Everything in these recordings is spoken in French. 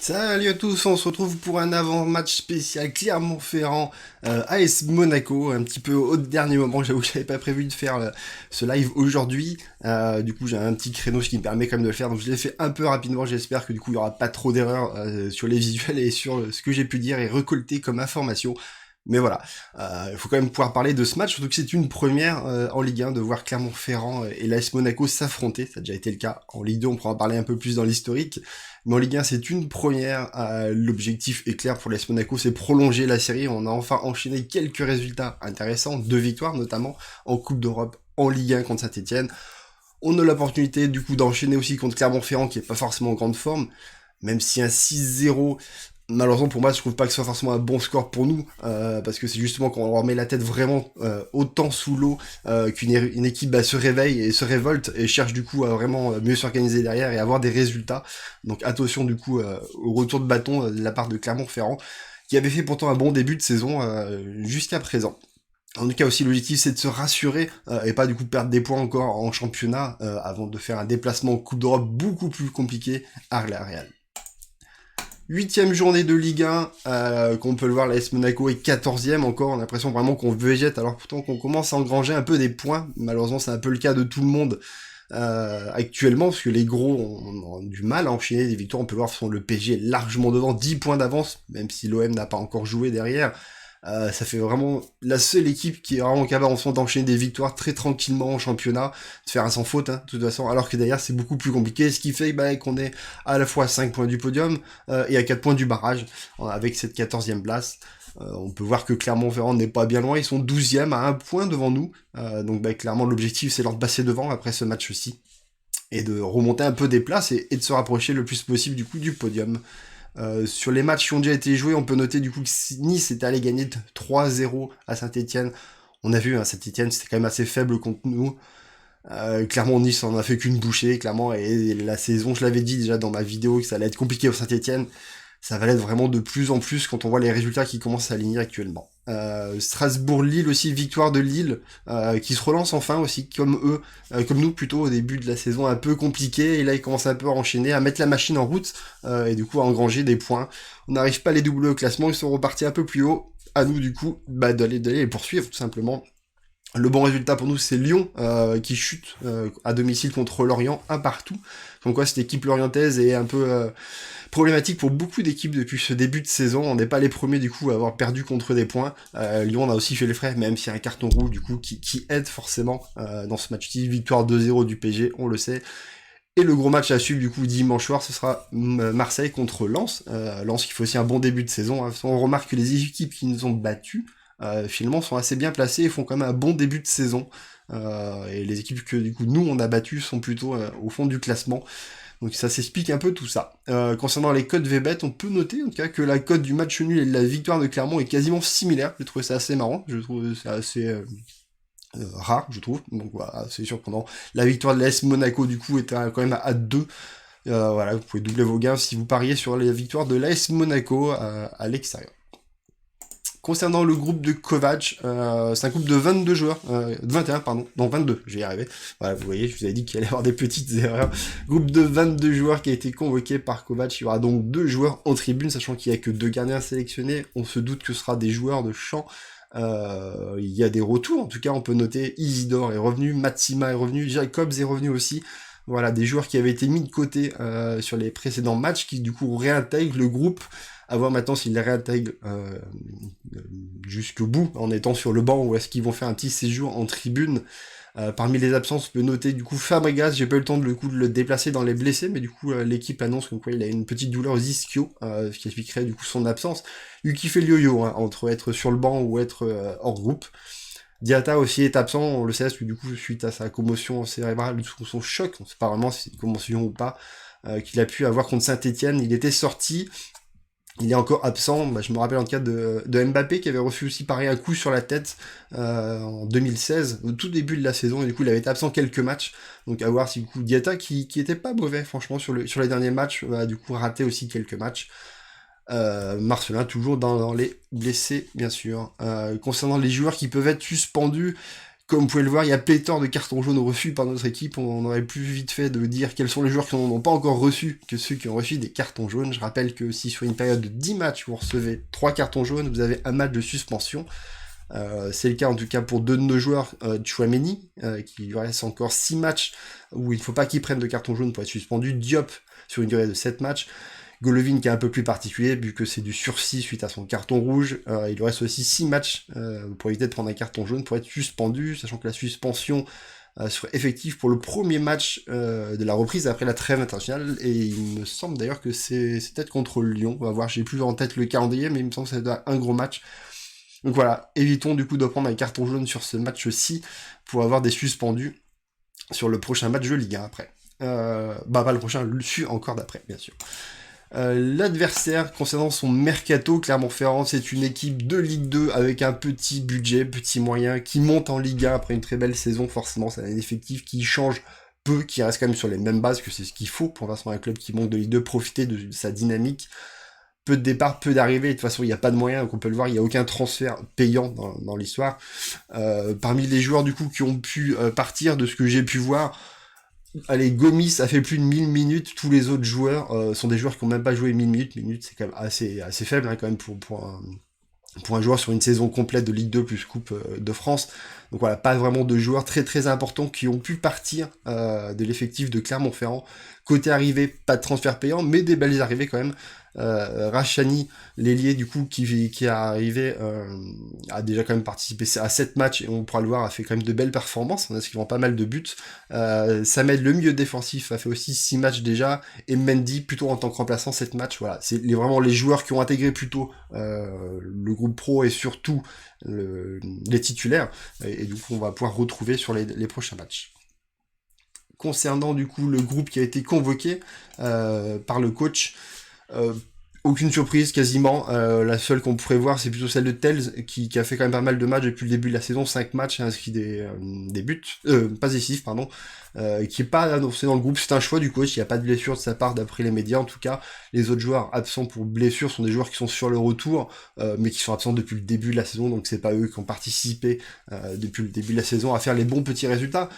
Salut à tous, on se retrouve pour un avant-match spécial Clermont-Ferrand AS Monaco, un petit peu au dernier moment. J'avoue que j'avais pas prévu de faire ce live aujourd'hui. Du coup j'ai un petit créneau ce qui me permet quand même de le faire, donc je l'ai fait un peu rapidement. J'espère que du coup il y aura pas trop d'erreurs sur les visuels et sur ce que j'ai pu dire et récolter comme information. Mais voilà, il faut quand même pouvoir parler de ce match, surtout que c'est une première en Ligue 1 de voir Clermont-Ferrand et l'AS Monaco s'affronter. Ça a déjà été le cas en Ligue 2, on pourra en parler un peu plus dans l'historique. Mais en Ligue 1, c'est une première. L'objectif est clair pour l'AS Monaco, c'est prolonger la série. On a enfin enchaîné quelques résultats intéressants, 2 victoires notamment en Coupe d'Europe, en Ligue 1 contre Saint-Etienne. On a l'opportunité du coup d'enchaîner aussi contre Clermont-Ferrand qui est pas forcément en grande forme, même si un 6-0, malheureusement pour moi je trouve pas que ce soit forcément un bon score pour nous, parce que c'est justement quand on leur met la tête vraiment autant sous l'eau qu'une équipe se réveille et se révolte et cherche du coup à vraiment mieux s'organiser derrière et avoir des résultats. Donc attention du coup au retour de bâton de la part de Clermont-Ferrand, qui avait fait pourtant un bon début de saison jusqu'à présent. En tout cas aussi l'objectif c'est de se rassurer et pas du coup perdre des points encore en championnat avant de faire un déplacement en Coupe d'Europe beaucoup plus compliqué à Real. 8ème journée de Ligue 1, qu'on peut le voir, l'AS Monaco est 14ème encore, on a l'impression vraiment qu'on végète, alors pourtant qu'on commence à engranger un peu des points, malheureusement c'est un peu le cas de tout le monde actuellement, parce que les gros ont du mal à enchaîner des victoires, on peut voir le PSG est largement devant, 10 points d'avance, même si l'OM n'a pas encore joué derrière. Ça fait vraiment la seule équipe qui est vraiment capable en ce moment d'enchaîner des victoires très tranquillement en championnat, de faire un sans faute, hein, de toute façon, alors que derrière c'est beaucoup plus compliqué, ce qui fait qu'on est à la fois à 5 points du podium et à 4 points du barrage, avec cette 14e place. On peut voir que Clermont-Ferrand n'est pas bien loin, ils sont 12e à 1 point devant nous, donc clairement l'objectif c'est leur de passer devant après ce match-ci, et de remonter un peu des places et de se rapprocher le plus possible du coup du podium. Sur les matchs qui ont déjà été joués, on peut noter du coup que Nice est allé gagner 3-0 à Saint-Etienne. On a vu, hein, Saint-Etienne c'était quand même assez faible contre nous. Clairement, Nice en a fait qu'une bouchée, clairement, et la saison, je l'avais dit déjà dans ma vidéo que ça allait être compliqué au Saint-Etienne. Ça va l'être vraiment de plus en plus quand on voit les résultats qui commencent à aligner actuellement. Strasbourg-Lille aussi, victoire de Lille, qui se relance enfin aussi, comme eux, comme nous plutôt au début de la saison un peu compliqué, et là ils commencent un peu à enchaîner, à mettre la machine en route, et du coup à engranger des points. On n'arrive pas à les doubler au classement, ils sont repartis un peu plus haut, à nous du coup d'aller les poursuivre tout simplement. Le bon résultat pour nous, c'est Lyon qui chute à domicile contre Lorient, un partout. Donc quoi, cette équipe lorientaise est un peu problématique pour beaucoup d'équipes depuis ce début de saison. On n'est pas les premiers du coup à avoir perdu contre des points. Lyon on a aussi fait les frais, même s'il y a un carton rouge du coup qui aide forcément dans ce match-ci. Victoire 2-0 du PSG, on le sait. Et le gros match à suivre du coup dimanche soir, ce sera Marseille contre Lens. Lens qui fait aussi un bon début de saison, hein. On remarque que les équipes qui nous ont battus finalement sont assez bien placées et font quand même un bon début de saison. Et les équipes que du coup nous on a battues sont plutôt au fond du classement. Donc ça s'explique un peu tout ça. Concernant les codes VBET, on peut noter en tout cas que la cote du match nul et de la victoire de Clermont est quasiment similaire. J'ai trouvé ça assez marrant, je trouve ça assez rare, je trouve. Donc voilà, c'est surprenant. La victoire de l'AS Monaco du coup était quand même à 2. Voilà, vous pouvez doubler vos gains si vous pariez sur la victoire de l'AS Monaco à l'extérieur. Concernant le groupe de Kovac, c'est un groupe de 22 joueurs, 21 pardon, non 22, je vais y arriver. Voilà, vous voyez, je vous avais dit qu'il allait y avoir des petites erreurs. Groupe de 22 joueurs qui a été convoqué par Kovac. Il y aura donc 2 joueurs en tribune, sachant qu'il n'y a que 2 gardiens sélectionnés. On se doute que ce sera des joueurs de champ. Il y a des retours, en tout cas on peut noter Isidore est revenu, Matsima est revenu, Jacobs est revenu aussi. Voilà, des joueurs qui avaient été mis de côté sur les précédents matchs, qui du coup réintègrent le groupe. À voir maintenant s'ils les réintègrent jusqu'au bout, en étant sur le banc, ou est-ce qu'ils vont faire un petit séjour en tribune. Parmi les absences, on peut noter du coup Fabregas, j'ai pas eu le temps de le déplacer dans les blessés, mais du coup l'équipe annonce comme quoi il a une petite douleur aux ischio, ce qui expliquerait du coup son absence. Lui qui fait le yo-yo, hein, entre être sur le banc ou être hors groupe. Diata aussi est absent, on le sait, du coup suite à sa commotion cérébrale, son choc, on sait pas vraiment si c'est une commotion ou pas, qu'il a pu avoir contre Saint-Etienne, il était sorti. Il est encore absent, je me rappelle en cas de Mbappé qui avait reçu aussi pareil un coup sur la tête en 2016, au tout début de la saison, et du coup il avait été absent quelques matchs, donc à voir si du coup Diata qui était pas mauvais franchement sur les derniers matchs, va du coup rater aussi quelques matchs. Marcelin toujours dans les blessés bien sûr. Concernant les joueurs qui peuvent être suspendus, Comme vous pouvez le voir, il y a pléthore de cartons jaunes reçus par notre équipe. On aurait plus vite fait de dire quels sont les joueurs qui n'en ont pas encore reçu que ceux qui ont reçu des cartons jaunes. Je rappelle que si sur une période de 10 matchs, vous recevez 3 cartons jaunes, vous avez un match de suspension. C'est le cas en tout cas pour 2 de nos joueurs, Tchouaméni, qui lui reste encore 6 matchs où il ne faut pas qu'il prenne de carton jaune pour être suspendu. Diop sur une durée de 7 matchs. Golovin qui est un peu plus particulier vu que c'est du sursis suite à son carton rouge. Il lui reste aussi 6 matchs pour éviter de prendre un carton jaune pour être suspendu, sachant que la suspension serait effective pour le premier match de la reprise après la trêve internationale, et il me semble d'ailleurs que c'est peut-être contre Lyon, on va voir, j'ai plus en tête le calendrier, mais il me semble que ça doit être un gros match. Donc voilà, évitons du coup de prendre un carton jaune sur ce match-ci pour avoir des suspendus sur le prochain match de Ligue 1 après. Pas le prochain, celui encore d'après, bien sûr. L'adversaire concernant son mercato, Clermont-Ferrand, c'est une équipe de Ligue 2 avec un petit budget, petit moyen, qui monte en Ligue 1 après une très belle saison. Forcément, c'est un effectif qui change peu, qui reste quand même sur les mêmes bases, que c'est ce qu'il faut pour façon un club qui monte de Ligue 2, profiter de sa dynamique. Peu de départ, peu d'arrivées, de toute façon il n'y a pas de moyens, donc on peut le voir, il n'y a aucun transfert payant dans l'histoire. Parmi les joueurs du coup qui ont pu partir, de ce que j'ai pu voir, allez, Gomis a fait plus de 1000 minutes, tous les autres joueurs sont des joueurs qui n'ont même pas joué 1000 minutes, c'est quand même assez faible hein, quand même pour un joueur sur une saison complète de Ligue 2 plus Coupe de France. Donc voilà, pas vraiment de joueurs très très importants qui ont pu partir de l'effectif de Clermont-Ferrand. Côté arrivée, pas de transfert payant, mais des belles arrivées quand même. Rachani, l'ailier du coup qui est arrivé, a déjà quand même participé à 7 matchs, et on pourra le voir, a fait quand même de belles performances, en inscrivant pas mal de buts. Samed, le milieu défensif, a fait aussi 6 matchs déjà, et Mendy plutôt en tant que remplaçant 7 matchs. Voilà, c'est vraiment les joueurs qui ont intégré plutôt le groupe pro et surtout les titulaires, et du coup on va pouvoir retrouver sur les prochains matchs. Concernant du coup le groupe qui a été convoqué par le coach, aucune surprise quasiment, la seule qu'on pourrait voir c'est plutôt celle de Tels qui a fait quand même pas mal de matchs depuis le début de la saison, 5 matchs, a inscrit des buts, pas décisifs pardon, qui est pas annoncé dans le groupe, c'est un choix du coach, il n'y a pas de blessure de sa part d'après les médias en tout cas. Les autres joueurs absents pour blessure sont des joueurs qui sont sur le retour, mais qui sont absents depuis le début de la saison, donc c'est pas eux qui ont participé depuis le début de la saison à faire les bons petits résultats,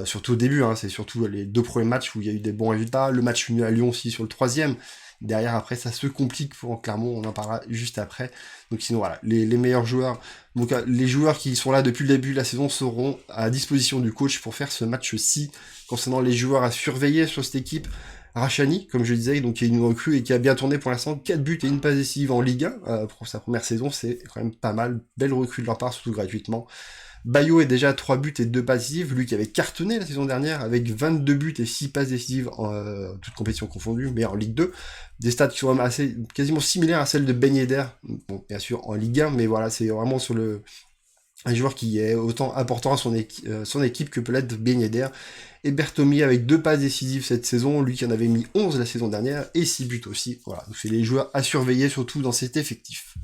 surtout au début, hein, c'est surtout les 2 premiers matchs où il y a eu des bons résultats, le match nul à Lyon aussi sur le 3e. Derrière, après, ça se complique pour Clermont, on en parlera juste après. Donc sinon, voilà, les meilleurs joueurs, donc les joueurs qui sont là depuis le début de la saison seront à disposition du coach pour faire ce match-ci. Concernant les joueurs à surveiller sur cette équipe, Rachani, comme je disais, donc qui est une recrue et qui a bien tourné pour l'instant, 4 buts et une passe décisive en Ligue 1 pour sa première saison, c'est quand même pas mal, belle recrue de leur part, surtout gratuitement. Bayo est déjà à 3 buts et 2 passes décisives, lui qui avait cartonné la saison dernière avec 22 buts et 6 passes décisives en toutes compétitions confondues, mais en Ligue 2. Des stats qui sont quasiment similaires à celles de Ben Yedder, bon, bien sûr en Ligue 1, mais voilà, c'est vraiment sur un joueur qui est autant important à son équipe que peut l'être Ben Yedder. Et Bertomi avec 2 passes décisives cette saison, lui qui en avait mis 11 la saison dernière, et 6 buts aussi. Voilà, donc c'est les joueurs à surveiller surtout dans cet effectif.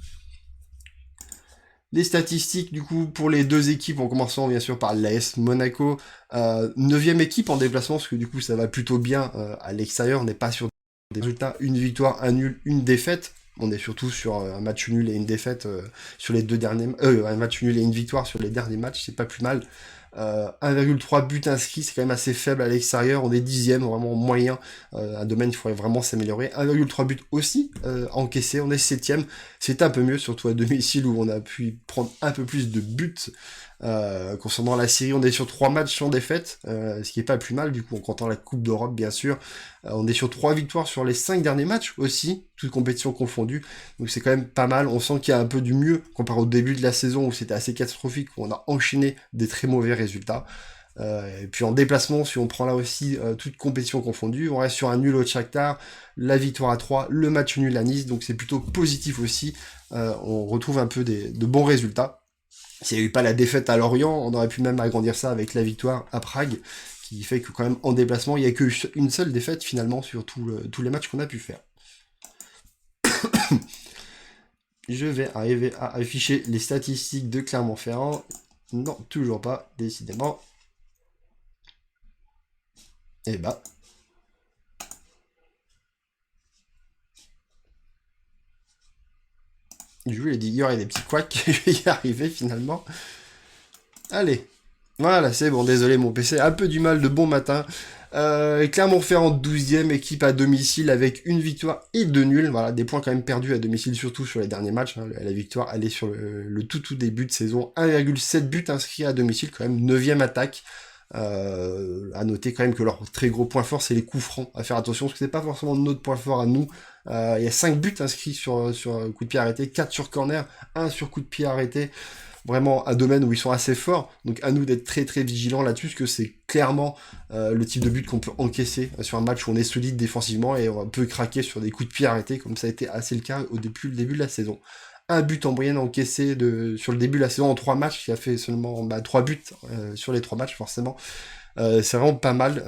Les statistiques, du coup, pour les 2 équipes, en commençant bien sûr par l'AS Monaco, 9e équipe en déplacement, parce que du coup ça va plutôt bien à l'extérieur, on n'est pas sur des résultats, une victoire, un nul, une défaite, on est surtout sur un match nul et une défaite sur les 2 derniers, un match nul et une victoire sur les derniers matchs, c'est pas plus mal. 1,3 buts inscrits, c'est quand même assez faible à l'extérieur, on est 10e, vraiment moyen, un domaine il faudrait vraiment s'améliorer. 1,3 buts aussi encaissés, on est 7e, c'est un peu mieux, surtout à domicile où on a pu prendre un peu plus de buts. Concernant la série, on est sur 3 matchs sans défaite, ce qui est pas plus mal, du coup, en comptant la Coupe d'Europe, bien sûr. On est sur 3 victoires sur les 5 derniers matchs aussi, toutes compétitions confondues, donc c'est quand même pas mal. On sent qu'il y a un peu du mieux comparé au début de la saison où c'était assez catastrophique, où on a enchaîné des très mauvais résultats. Et puis en déplacement, si on prend là aussi toutes compétitions confondues, on reste sur un nul au Shakhtar, la victoire à 3, le match nul à Nice, donc c'est plutôt positif aussi. On retrouve un peu de bons résultats. S'il n'y a eu pas la défaite à Lorient, on aurait pu même agrandir ça avec la victoire à Prague, qui fait que quand même en déplacement, il n'y a qu'une seule défaite finalement sur tous les matchs qu'on a pu faire. Je vais arriver à afficher les statistiques de Clermont-Ferrand. Non, toujours pas, décidément. Eh bah. Je vous l'ai dit, il y aurait des petits couacs, je vais y arriver finalement. Allez, Voilà, c'est bon, désolé, mon PC a un peu du mal de bon matin. Clermont-Ferrand 12e équipe à domicile avec une victoire et deux nuls. Voilà, des points quand même perdus à domicile, surtout sur les derniers matchs. Hein. La victoire, elle est sur le tout début de saison. 1,7 buts inscrits à domicile, quand même 9e attaque. À noter quand même que leur très gros point fort, c'est les coups francs. À faire attention, parce que c'est pas forcément notre point fort à nous. Il y a 5 buts inscrits sur coup de pied arrêté, 4 sur corner, 1 sur coup de pied arrêté. Vraiment un domaine où ils sont assez forts, donc à nous d'être très très vigilants là-dessus, parce que c'est clairement le type de but qu'on peut encaisser sur un match où on est solide défensivement et on peut craquer sur des coups de pied arrêtés, comme ça a été assez le cas depuis le début de la saison. Un but en moyenne encaissé sur le début de la saison en 3 matchs, qui a fait seulement 3 buts sur les 3 matchs forcément. C'est vraiment pas mal.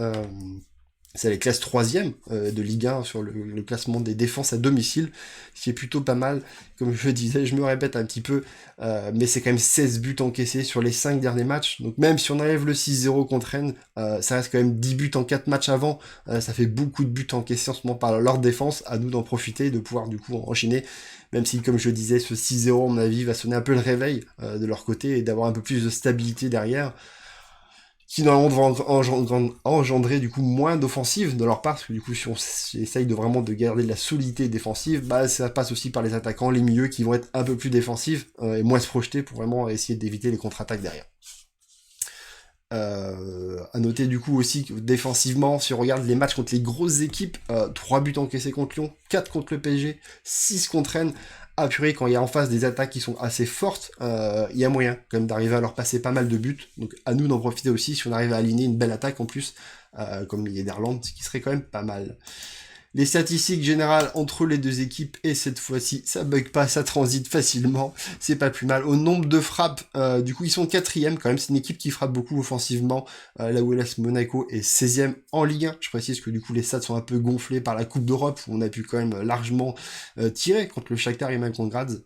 C'est les classes 3e de Ligue 1 sur le classement des défenses à domicile, ce qui est plutôt pas mal. Comme je disais, je me répète un petit peu, mais c'est quand même 16 buts encaissés sur les 5 derniers matchs. Donc même si on enlève le 6-0 contre Rennes, ça reste quand même 10 buts en 4 matchs avant. Ça fait beaucoup de buts encaissés en ce moment par leur défense. À nous d'en profiter et de pouvoir du coup enchaîner. Même si, comme je disais, ce 6-0, à mon avis, va sonner un peu le réveil de leur côté et d'avoir un peu plus de stabilité derrière, qui normalement devrait engendrer du coup moins d'offensives de leur part, parce que du coup si on essaye de vraiment de garder de la solidité défensive, bah ça passe aussi par les attaquants, les milieux qui vont être un peu plus défensifs et moins se projeter pour vraiment essayer d'éviter les contre-attaques derrière. À noter du coup aussi que défensivement, si on regarde les matchs contre les grosses équipes, 3 buts encaissés contre Lyon, 4 contre le PSG, 6 contre Rennes, apuré quand il y a en face des attaques qui sont assez fortes, il y a moyen quand même d'arriver à leur passer pas mal de buts, donc à nous d'en profiter aussi si on arrive à aligner une belle attaque en plus, comme les Nederland, ce qui serait quand même pas mal. Les statistiques générales entre les deux équipes, et cette fois-ci, ça bug pas, ça transite facilement, c'est pas plus mal. Au nombre de frappes, du coup, ils sont 4e quand même, c'est une équipe qui frappe beaucoup offensivement, là où l'AS Monaco est 16e en Ligue 1. Je précise que du coup, les stats sont un peu gonflés par la Coupe d'Europe, où on a pu quand même largement tirer contre le Shakhtar et même contre Graz.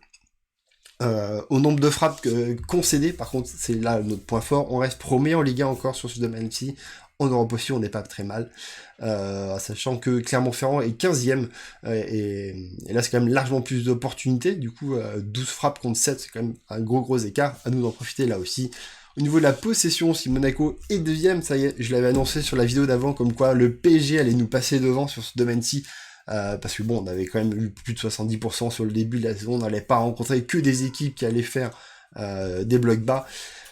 Au nombre de frappes concédées, par contre, c'est là notre point fort, on reste premier en Ligue 1 encore sur ce domaine-ci. En Europe aussi, on n'est pas très mal. Sachant que Clermont-Ferrand est 15e. Et là, c'est quand même largement plus d'opportunités. Du coup, 12 frappes contre 7, c'est quand même un gros écart. À nous d'en profiter là aussi. Au niveau de la possession, si Monaco est 2e, ça y est, je l'avais annoncé sur la vidéo d'avant, comme quoi le PSG allait nous passer devant sur ce domaine-ci. Parce que bon, on avait quand même eu plus de 70% sur le début de la saison. On n'allait pas rencontrer que des équipes qui allaient faire des blocs bas.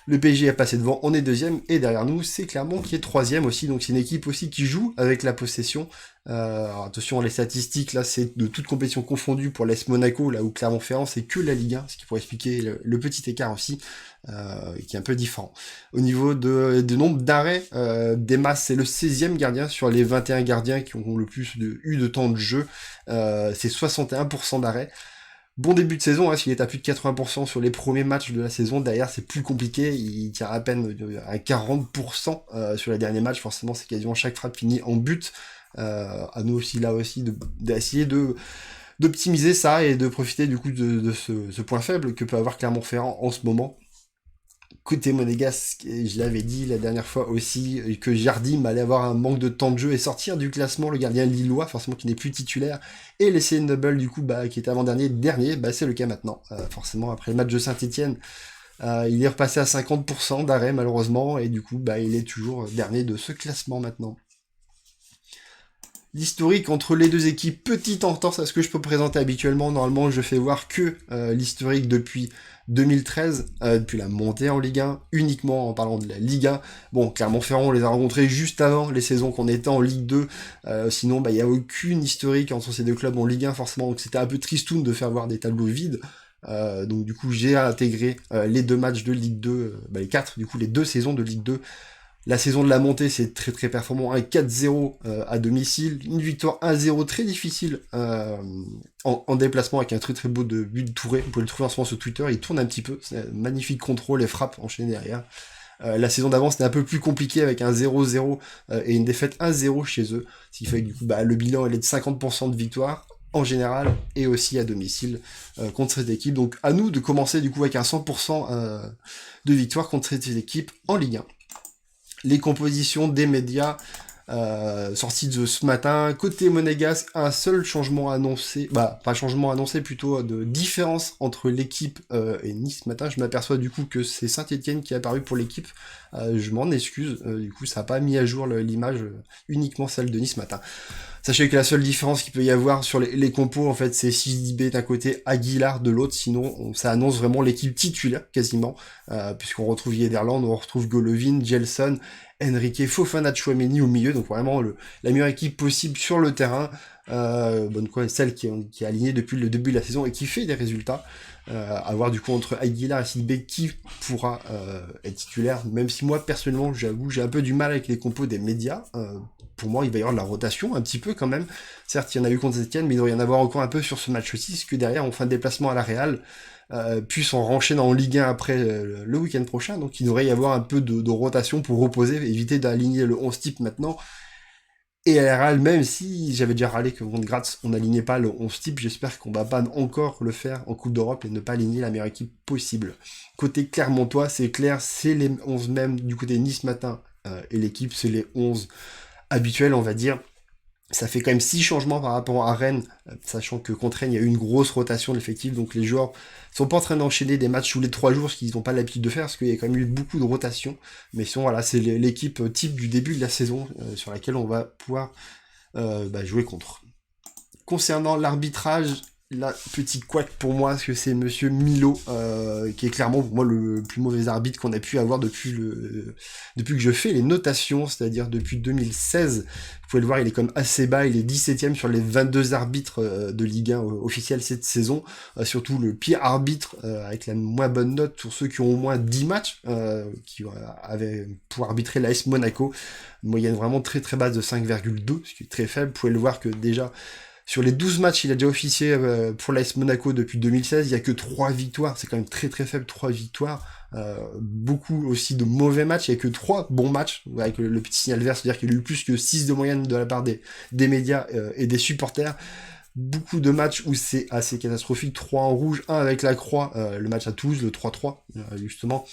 Le PSG a passé devant, on est 2e, et derrière nous, c'est Clermont qui est 3e aussi, donc c'est une équipe aussi qui joue avec la possession. Alors attention, les statistiques, là, c'est de toute compétition confondue pour l'AS Monaco, là où Clermont-Ferrand, c'est que la Ligue 1, ce qui pourrait expliquer le petit écart aussi, qui est un peu différent. Au niveau de nombre d'arrêts, Demas, c'est le 16e gardien sur les 21 gardiens qui ont le plus eu de temps de jeu, c'est 61% d'arrêts. Bon début de saison, hein, s'il est à plus de 80% sur les premiers matchs de la saison, derrière c'est plus compliqué, il tire à peine à 40% sur les derniers matchs, forcément c'est quasiment chaque frappe finie en but. À nous aussi là aussi d'essayer d'optimiser ça et de profiter du coup de ce point faible que peut avoir Clermont-Ferrand en ce moment. Côté monégasque, je l'avais dit la dernière fois aussi, que Jardim allait avoir un manque de temps de jeu et sortir du classement, le gardien lillois, forcément qui n'est plus titulaire, et laisser Noble du coup, qui était avant-dernier, c'est le cas maintenant. Forcément, après le match de Saint-Etienne, il est repassé à 50% d'arrêt malheureusement, et du coup, il est toujours dernier de ce classement maintenant. L'historique entre les deux équipes, petite entorse à ce que je peux présenter habituellement. Normalement, je fais voir que l'historique depuis 2013, depuis la montée en Ligue 1, uniquement en parlant de la Ligue 1. Bon, Clermont-Ferrand, on les a rencontrés juste avant les saisons qu'on était en Ligue 2. Sinon, il n'y a aucune historique entre ces deux clubs en Ligue 1, forcément. Donc c'était un peu tristoun de faire voir des tableaux vides. Donc du coup, j'ai intégré les deux matchs de Ligue 2, les 4, du coup, les 2 saisons de Ligue 2. La saison de la montée, c'est très performant, un 4-0 à domicile, une victoire 1-0 très difficile en déplacement avec un très beau but de Touré. Vous pouvez le trouver en ce moment sur Twitter, il tourne un petit peu, c'est un magnifique contrôle et frappe enchaînées derrière. La saison d'avant, c'était un peu plus compliqué avec un 0-0 et une défaite 1-0 chez eux, ce qui fait que du coup, le bilan il est de 50% de victoire en général et aussi à domicile contre cette équipe. Donc à nous de commencer du coup avec un 100% de victoire contre cette équipe en Ligue 1. Les compositions des médias, sorti de ce matin. Côté monégasque, un seul changement annoncé, bah pas changement annoncé, plutôt de différence entre l'équipe et Nice ce matin. Je m'aperçois du coup que c'est Saint-Etienne qui est apparu pour l'équipe. Je m'en excuse, du coup ça n'a pas mis à jour l'image, uniquement celle de Nice ce matin. Sachez que la seule différence qu'il peut y avoir sur les compos, en fait, c'est Sidibé d'un côté, Aguilar de l'autre, sinon ça annonce vraiment l'équipe titulaire, quasiment, puisqu'on retrouve Yederland, on retrouve Golovin, Gelson, Enrique, Fofana, Chouameni au milieu, donc vraiment la meilleure équipe possible sur le terrain, bonne quoi, celle qui est alignée depuis le début de la saison et qui fait des résultats. À voir du coup entre Aguilar et Sidibé qui pourra être titulaire, même si moi personnellement j'avoue j'ai un peu du mal avec les compos des médias. Pour moi il va y avoir de la rotation un petit peu quand même. Certes il y en a eu contre Etienne, mais il doit y en avoir encore un peu sur ce match aussi, parce que derrière on fait un déplacement à la Real, puis on renchaîne en Ligue 1 après le week-end prochain, donc il devrait y avoir un peu de rotation pour reposer, éviter d'aligner le 11 type maintenant. Et à la Real, même si j'avais déjà râlé que contre Graz, on n'alignait pas le 11 type, j'espère qu'on va pas encore le faire en Coupe d'Europe et ne pas aligner la meilleure équipe possible. Côté Clermontois, c'est clair, c'est les 11 mêmes du côté Nice matin, et l'équipe, c'est les 11 habituels, on va dire. Ça fait quand même 6 changements par rapport à Rennes, sachant que contre Rennes, il y a eu une grosse rotation de l'effectif, donc les joueurs sont pas en train d'enchaîner des matchs tous les 3 jours, ce qu'ils n'ont pas l'habitude de faire, parce qu'il y a quand même eu beaucoup de rotation. Mais sinon, voilà, c'est l'équipe type du début de la saison, sur laquelle on va pouvoir jouer contre. Concernant l'arbitrage, la petite couac pour moi, parce que c'est Monsieur Milo, qui est clairement pour moi le plus mauvais arbitre qu'on a pu avoir depuis que je fais les notations, c'est-à-dire depuis 2016. Vous pouvez le voir, il est comme assez bas, il est 17ème sur les 22 arbitres de Ligue 1 officiels cette saison. Surtout le pire arbitre, avec la moins bonne note sur ceux qui ont au moins 10 matchs, qui avaient pour arbitrer l'AS Monaco. Une moyenne vraiment très très basse de 5,2, ce qui est très faible. Vous pouvez le voir que déjà, sur les 12 matchs, il a déjà officié pour l'AS Monaco depuis 2016, il n'y a que 3 victoires, c'est quand même très très faible, 3 victoires. Beaucoup aussi de mauvais matchs, il n'y a que 3 bons matchs, avec le petit signal vert, c'est-à-dire qu'il y a eu plus que 6 de moyenne de la part des médias et des supporters. Beaucoup de matchs où c'est assez catastrophique, 3 en rouge, 1 avec la croix, le match à Toulouse, le 3-3, justement.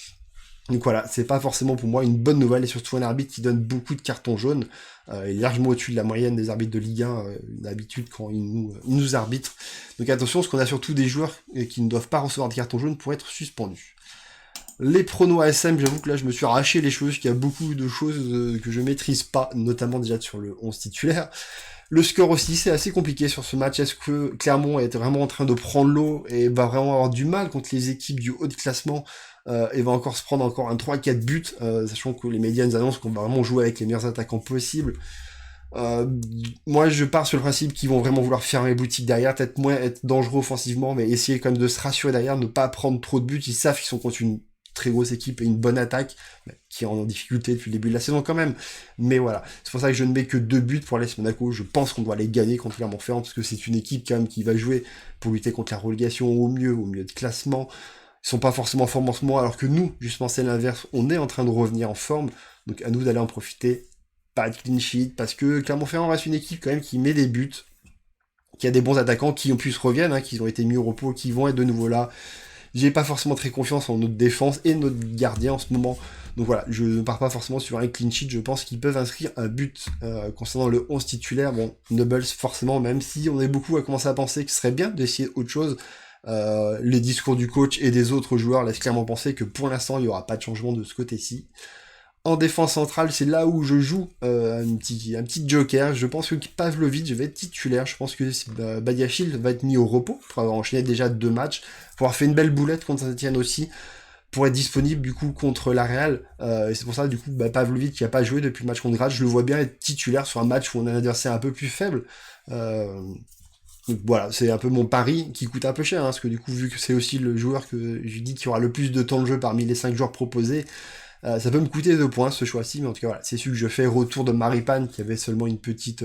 Donc voilà, c'est pas forcément pour moi une bonne nouvelle, et surtout un arbitre qui donne beaucoup de cartons jaunes, il est largement au-dessus de la moyenne des arbitres de Ligue 1, d'habitude quand il nous arbitre. Donc attention, parce qu'on a surtout des joueurs qui ne doivent pas recevoir de cartons jaunes pour être suspendus. Les pronos ASM, j'avoue que là je me suis arraché les cheveux, parce qu'il y a beaucoup de choses que je maîtrise pas, notamment déjà sur le 11 titulaire. Le score aussi, c'est assez compliqué sur ce match. Est-ce que Clermont est vraiment en train de prendre l'eau et va vraiment avoir du mal contre les équipes du haut de classement, et va encore se prendre encore un 3-4 buts, sachant que les médias nous annoncent qu'on va vraiment jouer avec les meilleurs attaquants possibles. Moi je pars sur le principe qu'ils vont vraiment vouloir fermer boutique derrière, peut-être moins être dangereux offensivement, mais essayer quand même de se rassurer derrière, ne pas prendre trop de buts. Ils savent qu'ils sont contre une très grosse équipe et une bonne attaque, qui est en difficulté depuis le début de la saison quand même. Mais voilà, c'est pour ça que je ne mets que 2 buts pour l'AS Monaco. Je pense qu'on doit les gagner contre Clermont-Ferrand, parce que c'est une équipe quand même qui va jouer pour lutter contre la relégation au milieu de classement. Ils sont pas forcément en forme en ce moment, alors que nous, justement c'est l'inverse, on est en train de revenir en forme, donc à nous d'aller en profiter. Pas de clean sheet, parce que Clermont-Ferrand reste une équipe quand même qui met des buts, qui a des bons attaquants, qui en plus reviennent, qui ont été mis au repos, qui vont être de nouveau là. J'ai pas forcément très confiance en notre défense et notre gardien en ce moment. Donc voilà, je ne pars pas forcément sur un clean sheet, je pense qu'ils peuvent inscrire un but concernant le 11 titulaire. Bon, Nobles forcément, même si on est beaucoup à commencer à penser que ce serait bien d'essayer autre chose. Les discours du coach et des autres joueurs laissent clairement penser que pour l'instant il n'y aura pas de changement de ce côté-ci. En défense centrale, c'est là où je joue un petit joker. Je pense que Pavlovic va être titulaire. Je pense que Badiachil va être mis au repos pour avoir enchaîné déjà 2 matchs, pour avoir fait une belle boulette contre Saint-Etienne aussi, pour être disponible du coup contre la Real. Et c'est pour ça du coup Pavlovic qui a pas joué depuis le match contre Graz, je le vois bien être titulaire sur un match où on a un adversaire un peu plus faible. Donc voilà, c'est un peu mon pari qui coûte un peu cher, parce que du coup vu que c'est aussi le joueur que je dis qui aura le plus de temps de jeu parmi les 5 joueurs proposés, ça peut me coûter 2 points ce choix-ci, mais en tout cas voilà, c'est celui que je fais. Retour de Maripane qui avait seulement une petite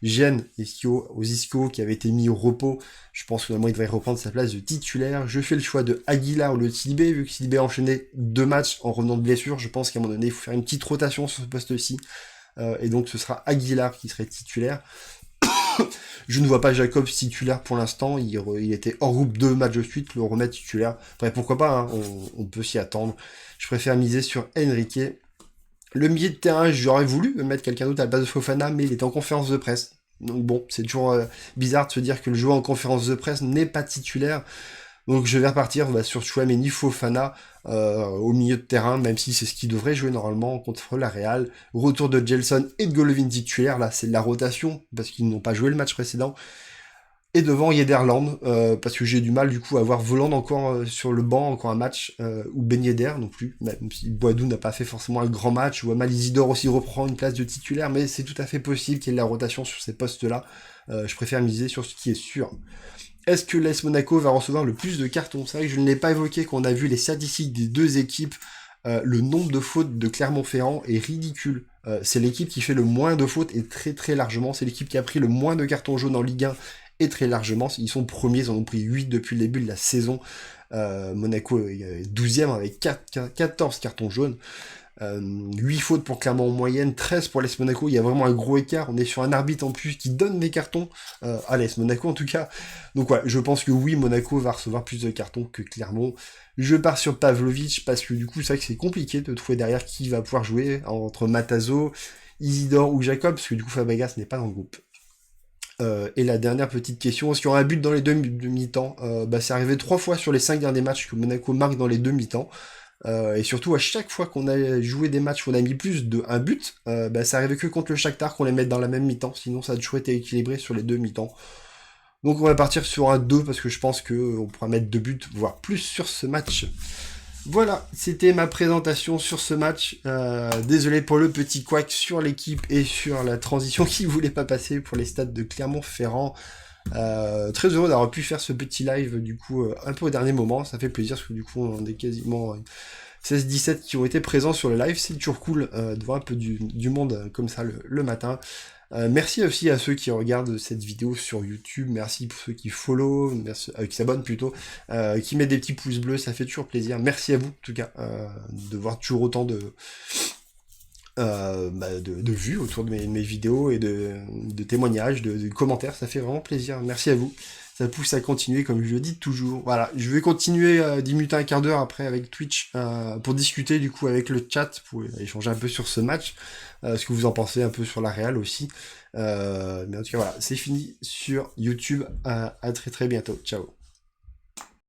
gêne aux ischios, qui avait été mis au repos. Je pense que finalement il devrait reprendre sa place de titulaire. Je fais le choix de Aguilar ou de Sidibé, vu que Sidibé a enchaîné 2 matchs en revenant de blessure. Je pense qu'à un moment donné il faut faire une petite rotation sur ce poste-ci, et donc ce sera Aguilar qui serait titulaire. Je ne vois pas Jacobs titulaire pour l'instant, il était hors groupe 2 matchs de suite, le remettre titulaire. Après pourquoi pas, on peut s'y attendre. Je préfère miser sur Enrique Le milieu de terrain, j'aurais voulu mettre quelqu'un d'autre à la place de Fofana, mais il est en conférence de presse. Donc bon, c'est toujours bizarre de se dire que le joueur en conférence de presse n'est pas titulaire. Donc je vais repartir sur Chouameni, Fofana au milieu de terrain, même si c'est ce qui devrait jouer normalement contre la Real. Retour de Gelson et de Golovin titulaire, là c'est de la rotation, parce qu'ils n'ont pas joué le match précédent. Et devant Yederland, parce que j'ai du mal du coup à voir Voland encore sur le banc, encore un match, ou Ben Yedder non plus, même si Boadou n'a pas fait forcément un grand match, ou Amal Isidore aussi reprend une place de titulaire, mais c'est tout à fait possible qu'il y ait de la rotation sur ces postes-là. Je préfère miser sur ce qui est sûr. Est-ce que l'AS Monaco va recevoir le plus de cartons? C'est vrai que je ne l'ai pas évoqué quand on a vu les statistiques des deux équipes. Le nombre de fautes de Clermont-Ferrand est ridicule. C'est l'équipe qui fait le moins de fautes et très très largement. C'est l'équipe qui a pris le moins de cartons jaunes en Ligue 1 et très largement. Ils sont premiers, ils en ont pris 8 depuis le début de la saison. Monaco est 12e avec 14 cartons jaunes. 8 fautes pour Clermont en moyenne, 13 pour l'AS Monaco, il y a vraiment un gros écart, on est sur un arbitre en plus qui donne des cartons à l'AS Monaco en tout cas, donc ouais, je pense que oui, Monaco va recevoir plus de cartons que Clermont. Je pars sur Pavlovic parce que du coup c'est vrai que c'est compliqué de trouver derrière qui va pouvoir jouer entre Matazo, Isidore ou Jacob, parce que du coup Fabregas n'est pas dans le groupe. Et la dernière petite question, est-ce qu'il y aura un but dans les deux mi-temps? C'est arrivé 3 fois sur les 5 derniers matchs que Monaco marque dans les deux mi-temps. Et surtout, à chaque fois qu'on a joué des matchs où on a mis plus de un but, ça arrivait que contre le Shakhtar qu'on les mette dans la même mi-temps, sinon ça a toujours été équilibré sur les deux mi-temps. Donc on va partir sur un 2 parce que je pense qu'on pourra mettre 2 buts, voire plus sur ce match. Voilà, c'était ma présentation sur ce match. Désolé pour le petit couac sur l'équipe et sur la transition qui voulait pas passer pour les stades de Clermont-Ferrand. Très heureux d'avoir pu faire ce petit live du coup un peu au dernier moment, ça fait plaisir parce que du coup on est quasiment 16-17 qui ont été présents sur le live, c'est toujours cool de voir un peu du monde comme ça le matin. Merci aussi à ceux qui regardent cette vidéo sur YouTube, merci pour ceux qui follow, merci, qui s'abonnent plutôt, qui mettent des petits pouces bleus, ça fait toujours plaisir. Merci à vous en tout cas de voir toujours autant de vues autour de mes vidéos et de témoignages, de commentaires, ça fait vraiment plaisir, merci à vous, ça pousse à continuer comme je le dis toujours. Voilà, je vais continuer 10 minutes, un quart d'heure après avec Twitch pour discuter du coup avec le chat, pour échanger un peu sur ce match, ce que vous en pensez un peu sur la Real aussi, mais en tout cas voilà, c'est fini sur YouTube, à très très bientôt, ciao.